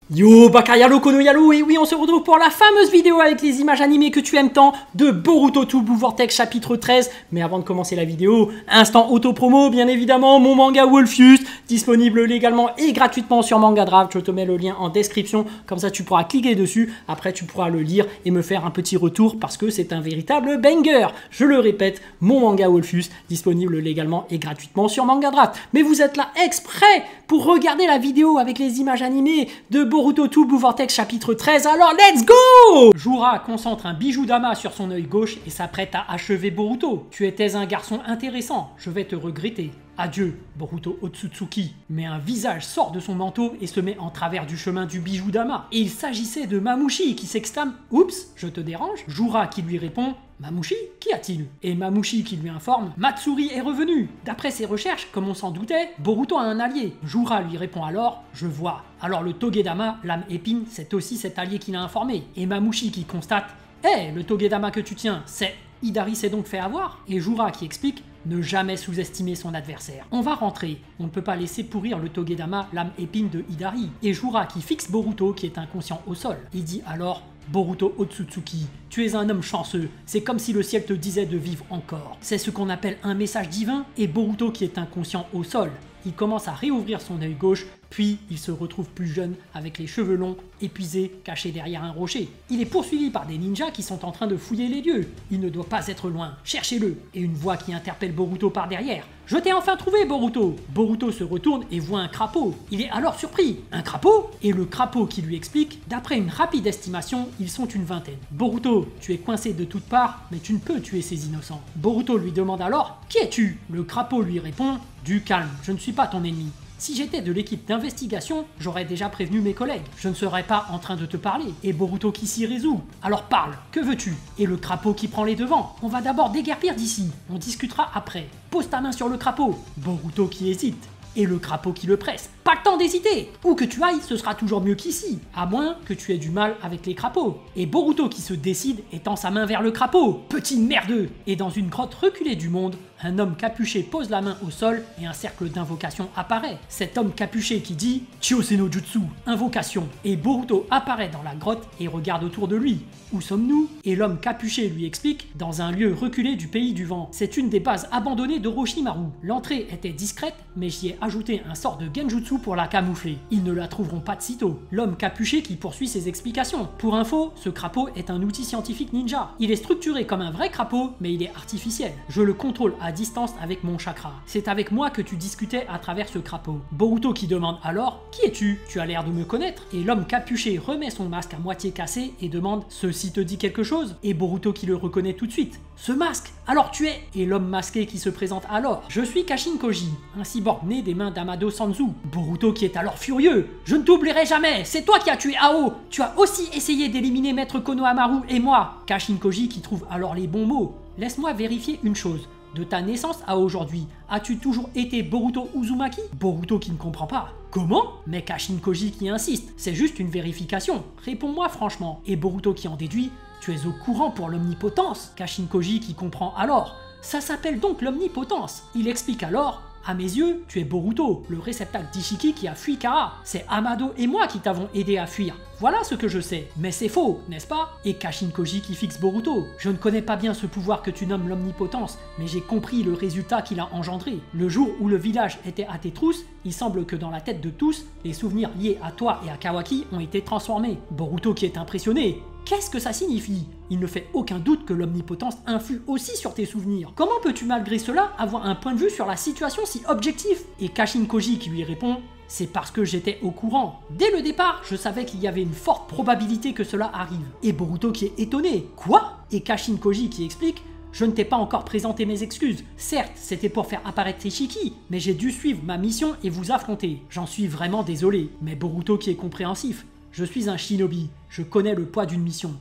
Yo Bakayalo Konoyalo, et oui on se retrouve pour la fameuse vidéo avec les images animées que tu aimes tant de Boruto to Blue Vortex chapitre 13. Mais avant de commencer la vidéo, instant auto-promo bien évidemment, mon manga Wolfius, disponible légalement et gratuitement sur Mangadraft. Je te mets le lien en description, comme ça tu pourras cliquer dessus, après tu pourras le lire et me faire un petit retour parce que c'est un véritable banger. Je le répète, mon manga Wolfius, disponible légalement et gratuitement sur Mangadraft. Mais vous êtes là exprès pour regarder la vidéo avec les images animées de Boruto to Blue Vortex chapitre 13, alors let's go! Jura concentre un bijou d'ama sur son œil gauche et s'apprête à achever Boruto. Tu étais un garçon intéressant, je vais te regretter. Adieu, Boruto Otsutsuki. Mais un visage sort de son manteau et se met en travers du chemin du bijou d'ama. Et il s'agissait de Mamouchi qui s'exclame « Oups, je te dérange ?» Jura qui lui répond « Mamouchi, qu'y a-t-il » Et Mamouchi qui lui informe « Matsuri est revenu !» D'après ses recherches, comme on s'en doutait, Boruto a un allié. Jura lui répond alors « Je vois ». Alors le Togedama, l'âme épine, c'est aussi cet allié qui l'a informé. Et Mamouchi qui constate « Hé, le Togedama que tu tiens, c'est... » Hidari s'est donc fait avoir. Et Jura qui explique ne jamais sous-estimer son adversaire. On va rentrer, on ne peut pas laisser pourrir le Togedama, l'âme épine de Hidari. Et Jura qui fixe Boruto qui est inconscient au sol. Il dit alors Boruto Otsutsuki, tu es un homme chanceux, c'est comme si le ciel te disait de vivre encore. C'est ce qu'on appelle un message divin et Boruto qui est inconscient au sol. Il commence à réouvrir son œil gauche, puis il se retrouve plus jeune avec les cheveux longs, épuisé, caché derrière un rocher. Il est poursuivi par des ninjas qui sont en train de fouiller les lieux. Il ne doit pas être loin, cherchez-le. Et une voix qui interpelle Boruto par derrière. Je t'ai enfin trouvé, Boruto! Boruto se retourne et voit un crapaud. Il est alors surpris. Un crapaud? Et le crapaud qui lui explique, d'après une rapide estimation, ils sont une vingtaine. Boruto, tu es coincé de toutes parts, mais tu ne peux tuer ces innocents. Boruto lui demande alors, qui es-tu? Le crapaud lui répond, du calme, je ne suis pas ton ennemi. Si j'étais de l'équipe d'investigation, j'aurais déjà prévenu mes collègues. Je ne serais pas en train de te parler. Et Boruto qui s'y résout. Alors parle, que veux-tu? Et le crapaud qui prend les devants. On va d'abord déguerpir d'ici. On discutera après. Pose ta main sur le crapaud. Boruto qui hésite. Et le crapaud qui le presse. Pas le temps d'hésiter! Où que tu ailles, ce sera toujours mieux qu'ici, à moins que tu aies du mal avec les crapauds. Et Boruto qui se décide et tend sa main vers le crapaud. Petit merdeux! Et dans une grotte reculée du monde, un homme capuché pose la main au sol et un cercle d'invocation apparaît. Cet homme capuché qui dit « Chiyose no Jutsu, invocation ». Et Boruto apparaît dans la grotte et regarde autour de lui. Où sommes-nous? Et l'homme capuché lui explique « Dans un lieu reculé du pays du vent. C'est une des bases abandonnées d'Orochimaru. L'entrée était discrète, mais j'y ai ajouté un sort de genjutsu pour la camoufler. Ils ne la trouveront pas de sitôt. » L'homme capuché qui poursuit ses explications. Pour info, ce crapaud est un outil scientifique ninja. Il est structuré comme un vrai crapaud, mais il est artificiel. Je le contrôle à distance avec mon chakra. C'est avec moi que tu discutais à travers ce crapaud. Boruto qui demande alors « Qui es-tu? Tu as l'air de me connaître ?» Et l'homme capuché remet son masque à moitié cassé et demande « Ceci te dit quelque chose ?» Et Boruto qui le reconnaît tout de suite. « Ce masque? Alors tu es ?» Et l'homme masqué qui se présente alors « Je suis Kashin Koji, un cyborg né des mains d'Amado Sanzu. » Boruto qui est alors furieux. « Je ne t'oublierai jamais, c'est toi qui as tué Ao. Tu as aussi essayé d'éliminer Maître Konohamaru et moi. » Kashin Koji qui trouve alors les bons mots. « Laisse-moi vérifier une chose. De ta naissance à aujourd'hui, as-tu toujours été Boruto Uzumaki ?» Boruto qui ne comprend pas. Comment? Mais Kashin Koji qui insiste. C'est juste une vérification. Réponds-moi franchement. Et Boruto qui en déduit. Tu es au courant pour l'omnipotence. Kashin Koji qui comprend alors. Ça s'appelle donc l'omnipotence. Il explique alors. À mes yeux, tu es Boruto, le réceptacle d'Ishiki qui a fui Kara. C'est Amado et moi qui t'avons aidé à fuir. Voilà ce que je sais. Mais c'est faux, n'est-ce pas? Et Kashin Koji qui fixe Boruto. Je ne connais pas bien ce pouvoir que tu nommes l'omnipotence, mais j'ai compris le résultat qu'il a engendré. Le jour où le village était à tes trousses, il semble que dans la tête de tous, les souvenirs liés à toi et à Kawaki ont été transformés. Boruto qui est impressionné. Qu'est-ce que ça signifie? Il ne fait aucun doute que l'omnipotence influe aussi sur tes souvenirs. Comment peux-tu malgré cela avoir un point de vue sur la situation si objectif? Et Kashin Koji qui lui répond « C'est parce que j'étais au courant. Dès le départ, je savais qu'il y avait une forte probabilité que cela arrive. » Et Boruto qui est étonné. « Quoi ?» Et Kashin Koji qui explique « Je ne t'ai pas encore présenté mes excuses. Certes, c'était pour faire apparaître Ishiki, mais j'ai dû suivre ma mission et vous affronter. J'en suis vraiment désolé. » Mais Boruto qui est compréhensif. « Je suis un shinobi. Je connais le poids d'une mission.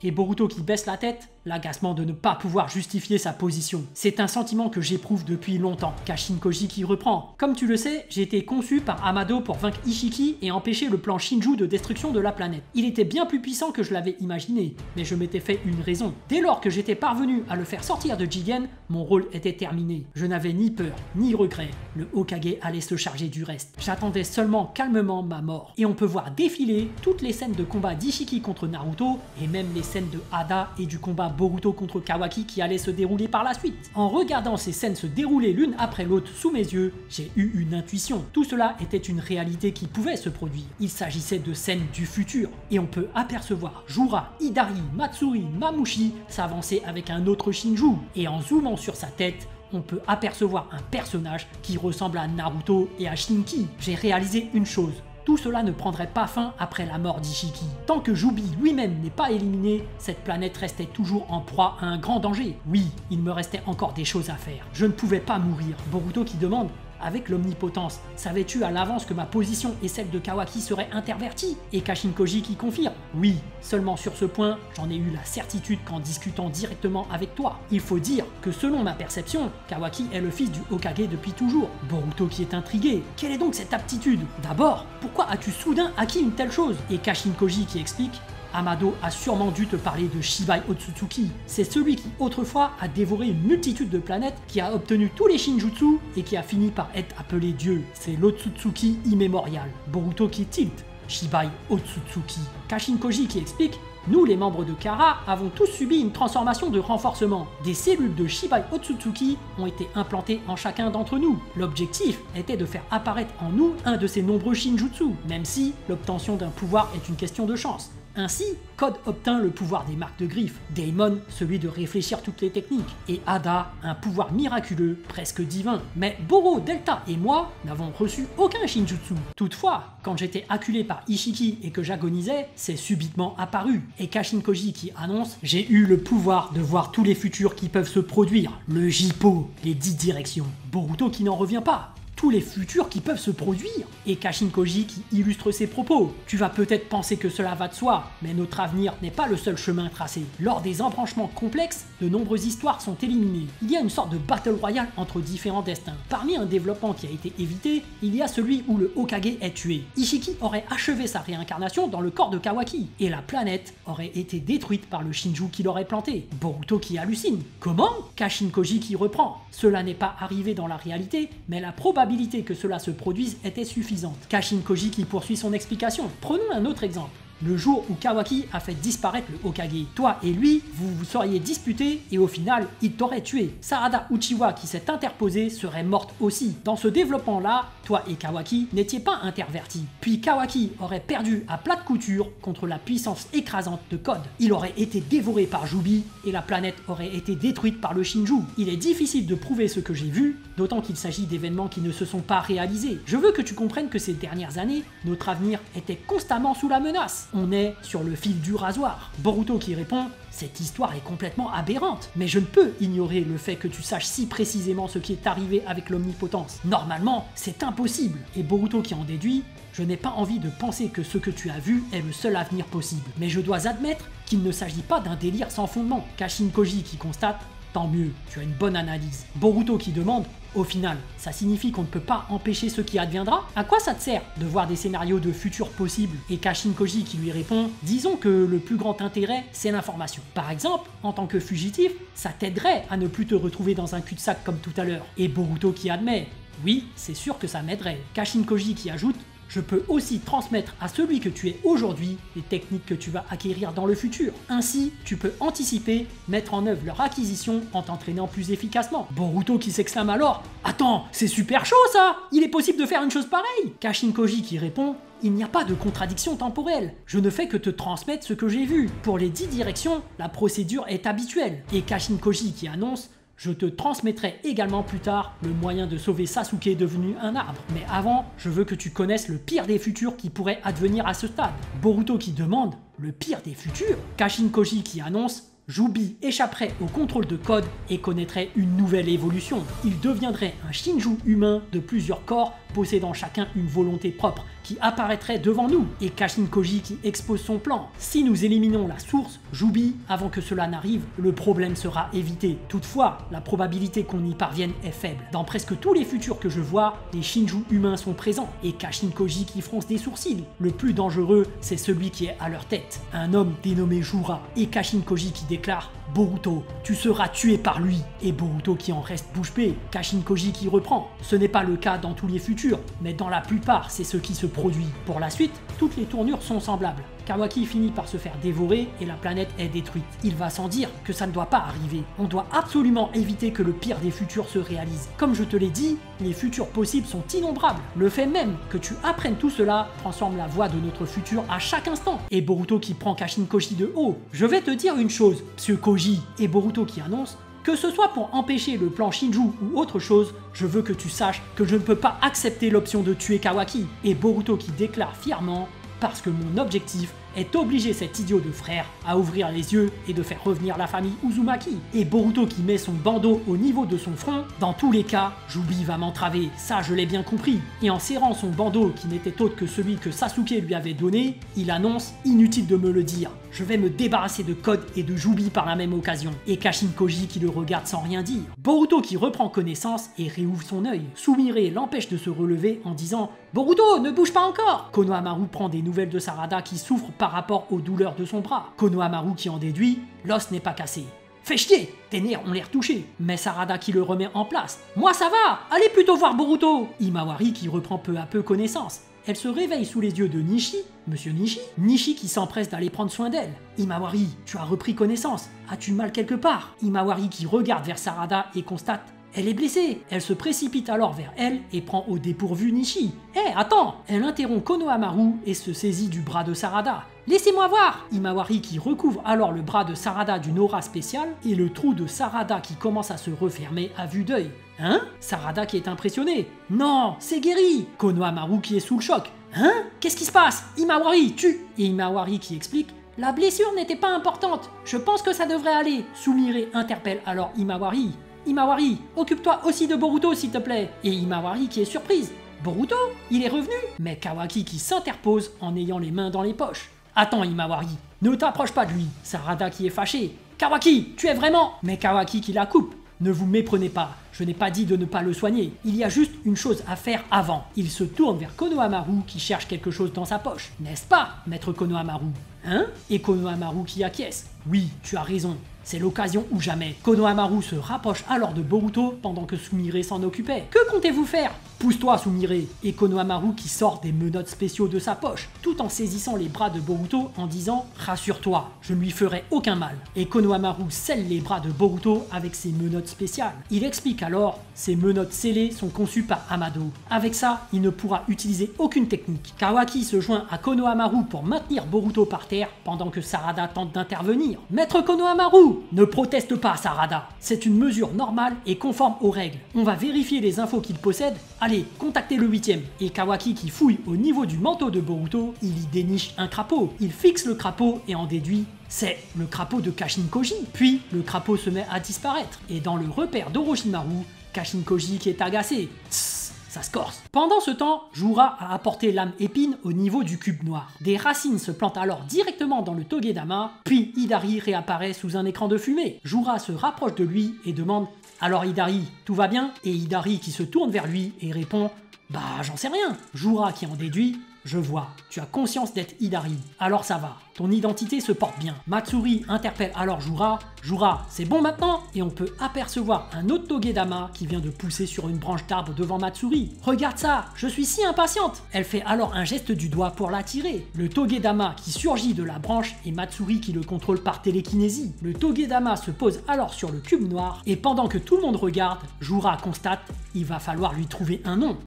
Et Boruto qui baisse la tête, l'agacement de ne pas pouvoir justifier sa position. C'est un sentiment que j'éprouve depuis longtemps. Kashin Koji qui reprend. Comme tu le sais, j'ai été conçu par Amado pour vaincre Ishiki et empêcher le plan Shinju de destruction de la planète. Il était bien plus puissant que je l'avais imaginé, mais je m'étais fait une raison. Dès lors que j'étais parvenu à le faire sortir de Jigen, mon rôle était terminé. Je n'avais ni peur, ni regret. Le Hokage allait se charger du reste. J'attendais seulement calmement ma mort. Et on peut voir défiler toutes les scènes de combat d'Ishiki contre Naruto et même les scènes de Hada et du combat Boruto contre Kawaki qui allaient se dérouler par la suite. En regardant ces scènes se dérouler l'une après l'autre sous mes yeux, j'ai eu une intuition. Tout cela était une réalité qui pouvait se produire. Il s'agissait de scènes du futur. Et on peut apercevoir Jura, Hidari, Matsuri, Mamushi s'avancer avec un autre Shinju. Et en zoomant sur sa tête, on peut apercevoir un personnage qui ressemble à Naruto et à Shinki. J'ai réalisé une chose. Tout cela ne prendrait pas fin après la mort d'Ishiki. Tant que Jubi lui-même n'est pas éliminé, cette planète restait toujours en proie à un grand danger. Oui, il me restait encore des choses à faire. Je ne pouvais pas mourir. Boruto qui demande: avec l'omnipotence, savais-tu à l'avance que ma position et celle de Kawaki seraient interverties? Et Kashin Koji qui confirme: oui, seulement sur ce point, j'en ai eu la certitude qu'en discutant directement avec toi. Il faut dire que selon ma perception, Kawaki est le fils du Hokage depuis toujours. Boruto qui est intrigué: quelle est donc cette aptitude? D'abord, pourquoi as-tu soudain acquis une telle chose? Et Kashin Koji qui explique: Amado a sûrement dû te parler de Shibai Otsutsuki. C'est celui qui autrefois a dévoré une multitude de planètes, qui a obtenu tous les Shinjutsu et qui a fini par être appelé Dieu. C'est l'Otsutsuki immémorial. Boruto qui tilt: Shibai Otsutsuki. Kashin Koji qui explique: nous, les membres de Kara, avons tous subi une transformation de renforcement. Des cellules de Shibai Otsutsuki ont été implantées en chacun d'entre nous. L'objectif était de faire apparaître en nous un de ces nombreux Shinjutsu, même si l'obtention d'un pouvoir est une question de chance. Ainsi, Code obtint le pouvoir des marques de griffes, Daemon celui de réfléchir toutes les techniques, et Hada un pouvoir miraculeux, presque divin. Mais Boro, Delta et moi n'avons reçu aucun Shinjutsu. Toutefois, quand j'étais acculé par Ishiki et que j'agonisais, c'est subitement apparu. Et Kashin Koji qui annonce: j'ai eu le pouvoir de voir tous les futurs qui peuvent se produire, le Jippo, les 10 directions. Boruto qui n'en revient pas: tous les futurs qui peuvent se produire. Et Kashin Koji qui illustre ses propos: tu vas peut-être penser que cela va de soi, mais notre avenir n'est pas le seul chemin tracé. Lors des embranchements complexes, de nombreuses histoires sont éliminées. Il y a une sorte de battle royale entre différents destins. Parmi un développement qui a été évité, il y a celui où le Hokage est tué. Ishiki aurait achevé sa réincarnation dans le corps de Kawaki, et la planète aurait été détruite par le Shinju qui l'aurait planté. Boruto qui hallucine: comment? Kashin Koji qui reprend: cela n'est pas arrivé dans la réalité, mais la probabilité que cela se produise était suffisante. Kashin Koji qui poursuit son explication: prenons un autre exemple. Le jour où Kawaki a fait disparaître le Hokage, toi et lui, vous vous seriez disputés et au final, il t'aurait tué. Sarada Uchiwa qui s'est interposée serait morte aussi. Dans ce développement-là, toi et Kawaki n'étiez pas intervertis. Puis Kawaki aurait perdu à plate couture contre la puissance écrasante de Code. Il aurait été dévoré par Jubi et la planète aurait été détruite par le Shinju. Il est difficile de prouver ce que j'ai vu, d'autant qu'il s'agit d'événements qui ne se sont pas réalisés. Je veux que tu comprennes que ces dernières années, notre avenir était constamment sous la menace. On est sur le fil du rasoir. Boruto qui répond: cette histoire est complètement aberrante, mais je ne peux ignorer le fait que tu saches si précisément ce qui est arrivé avec l'omnipotence. Normalement, c'est impossible. Et Boruto qui en déduit: je n'ai pas envie de penser que ce que tu as vu est le seul avenir possible. Mais je dois admettre qu'il ne s'agit pas d'un délire sans fondement. Kashin Koji qui constate: tant mieux, tu as une bonne analyse. Boruto qui demande: au final, ça signifie qu'on ne peut pas empêcher ce qui adviendra? À quoi ça te sert de voir des scénarios de futur possibles? Et Kashin Koji qui lui répond: disons que le plus grand intérêt, c'est l'information. Par exemple, en tant que fugitif, ça t'aiderait à ne plus te retrouver dans un cul-de-sac comme tout à l'heure. Et Boruto qui admet: oui, c'est sûr que ça m'aiderait. Kashin Koji qui ajoute: je peux aussi transmettre à celui que tu es aujourd'hui les techniques que tu vas acquérir dans le futur. Ainsi, tu peux anticiper, mettre en œuvre leur acquisition en t'entraînant plus efficacement. Boruto qui s'exclame alors: attends, c'est super chaud ça! Il est possible de faire une chose pareille? Kashin Koji qui répond: il n'y a pas de contradiction temporelle. Je ne fais que te transmettre ce que j'ai vu. Pour les 10 directions, la procédure est habituelle. Et Kashin Koji qui annonce: je te transmettrai également plus tard le moyen de sauver Sasuke devenu un arbre. Mais avant, je veux que tu connaisses le pire des futurs qui pourrait advenir à ce stade. Boruto qui demande: le pire des futurs? Kashin Koji qui annonce: Jubi échapperait au contrôle de Code et connaîtrait une nouvelle évolution. Il deviendrait un Shinju humain de plusieurs corps possédant chacun une volonté propre qui apparaîtrait devant nous, et Kashin Koji qui expose son plan. Si nous éliminons la source, Jubi, avant que cela n'arrive, le problème sera évité. Toutefois, la probabilité qu'on y parvienne est faible. Dans presque tous les futurs que je vois, les Shinju humains sont présents, et Kashin Koji qui fronce des sourcils. Le plus dangereux, c'est celui qui est à leur tête, un homme dénommé Jura, et Kashin Koji qui déclare « Boruto, tu seras tué par lui », et Boruto qui en reste bouche bée. Kashin Koji qui reprend. Ce n'est pas le cas dans tous les futurs, mais dans la plupart, c'est ce qui se produit. Pour la suite, toutes les tournures sont semblables. Kawaki finit par se faire dévorer et la planète est détruite. Il va sans dire que ça ne doit pas arriver. On doit absolument éviter que le pire des futurs se réalise. Comme je te l'ai dit, les futurs possibles sont innombrables. Le fait même que tu apprennes tout cela transforme la voie de notre futur à chaque instant. Et Boruto qui prend Kashin Koji de haut. Je vais te dire une chose, Monsieur Koji, et Boruto qui annonce: que ce soit pour empêcher le plan Shinju ou autre chose, je veux que tu saches que je ne peux pas accepter l'option de tuer Kawaki. Et Boruto qui déclare fièrement: parce que mon objectif est d'obliger cet idiot de frère à ouvrir les yeux et de faire revenir la famille Uzumaki. Et Boruto qui met son bandeau au niveau de son front, dans tous les cas, Jubi va m'entraver, ça je l'ai bien compris. Et en serrant son bandeau qui n'était autre que celui que Sasuke lui avait donné, il annonce: inutile de me le dire, je vais me débarrasser de Code et de Jubi par la même occasion. Et Kashin Koji qui le regarde sans rien dire. Boruto qui reprend connaissance et réouvre son œil. Sumire l'empêche de se relever en disant: Boruto, ne bouge pas encore. Konohamaru prend des nouvelles de Sarada qui souffre par rapport aux douleurs de son bras. Konohamaru qui en déduit: l'os n'est pas cassé. Fais chier, tes nerfs ont l'air touchés. Mais Sarada qui le remet en place: moi ça va, allez plutôt voir Boruto. Himawari qui reprend peu à peu connaissance. Elle se réveille sous les yeux de Nishi, Monsieur Nishi. Nishi qui s'empresse d'aller prendre soin d'elle. Himawari, tu as repris connaissance. As-tu mal quelque part? Himawari qui regarde vers Sarada et constate: elle est blessée. Elle se précipite alors vers elle et prend au dépourvu Nishi. Hé, attends! Elle interrompt Konohamaru et se saisit du bras de Sarada. Laissez-moi voir! Himawari qui recouvre alors le bras de Sarada d'une aura spéciale et le trou de Sarada qui commence à se refermer à vue d'œil. Hein? Sarada qui est impressionné. Non, c'est guéri! Konohamaru qui est sous le choc. Hein? Qu'est-ce qui se passe? Himawari, tu... Et Himawari qui explique: la blessure n'était pas importante. Je pense que ça devrait aller. Sumire interpelle alors Himawari. Himawari, occupe-toi aussi de Boruto s'il te plaît. Et Himawari qui est surprise. Boruto? Il est revenu? Mais Kawaki qui s'interpose en ayant les mains dans les poches. Attends Himawari, ne t'approche pas de lui. Sarada qui est fâché. Kawaki, tu es vraiment... Mais Kawaki qui la coupe. Ne vous méprenez pas, je n'ai pas dit de ne pas le soigner. Il y a juste une chose à faire avant. Il se tourne vers Konohamaru qui cherche quelque chose dans sa poche. N'est-ce pas, maître Konohamaru? Hein? Et Konohamaru qui acquiesce. Oui, tu as raison. C'est l'occasion ou jamais. Konohamaru se rapproche alors de Boruto pendant que Sumire s'en occupait. Que comptez-vous faire? Pousse-toi Sumire. Et Konohamaru qui sort des menottes spéciaux de sa poche, tout en saisissant les bras de Boruto en disant: rassure-toi, je ne lui ferai aucun mal. Et Konohamaru scelle les bras de Boruto avec ses menottes spéciales. Il explique alors: ces menottes scellées sont conçues par Amado. Avec ça, il ne pourra utiliser aucune technique. Kawaki se joint à Konohamaru pour maintenir Boruto par terre pendant que Sarada tente d'intervenir. Maître Konohamaru, ne proteste pas Sarada. C'est une mesure normale et conforme aux règles. On va vérifier les infos qu'il possède. Allez, contactez le 8ème. Et Kawaki qui fouille au niveau du manteau de Boruto, il y déniche un crapaud. Il fixe le crapaud et en déduit: c'est le crapaud de Kashin Koji. Puis le crapaud se met à disparaître. Et dans le repère d'Orochimaru, Kashin Koji qui est agacé. Tss, ça se corse. Pendant ce temps, Jura a apporté l'âme épine au niveau du cube noir. Des racines se plantent alors directement dans le Togedama, puis Hidari réapparaît sous un écran de fumée. Jura se rapproche de lui et demande: alors Hidari, tout va bien? Et Hidari qui se tourne vers lui et répond: bah j'en sais rien. Jura qui en déduit: je vois, tu as conscience d'être Hidari, alors ça va, ton identité se porte bien. Matsuri interpelle alors Jura: Jura, c'est bon maintenant? Et on peut apercevoir un autre Togedama qui vient de pousser sur une branche d'arbre devant Matsuri. Regarde ça, je suis si impatiente. Elle fait alors un geste du doigt pour l'attirer. Le Togedama qui surgit de la branche et Matsuri qui le contrôle par télékinésie. Le Togedama se pose alors sur le cube noir et pendant que tout le monde regarde, Jura constate: il va falloir lui trouver un nom.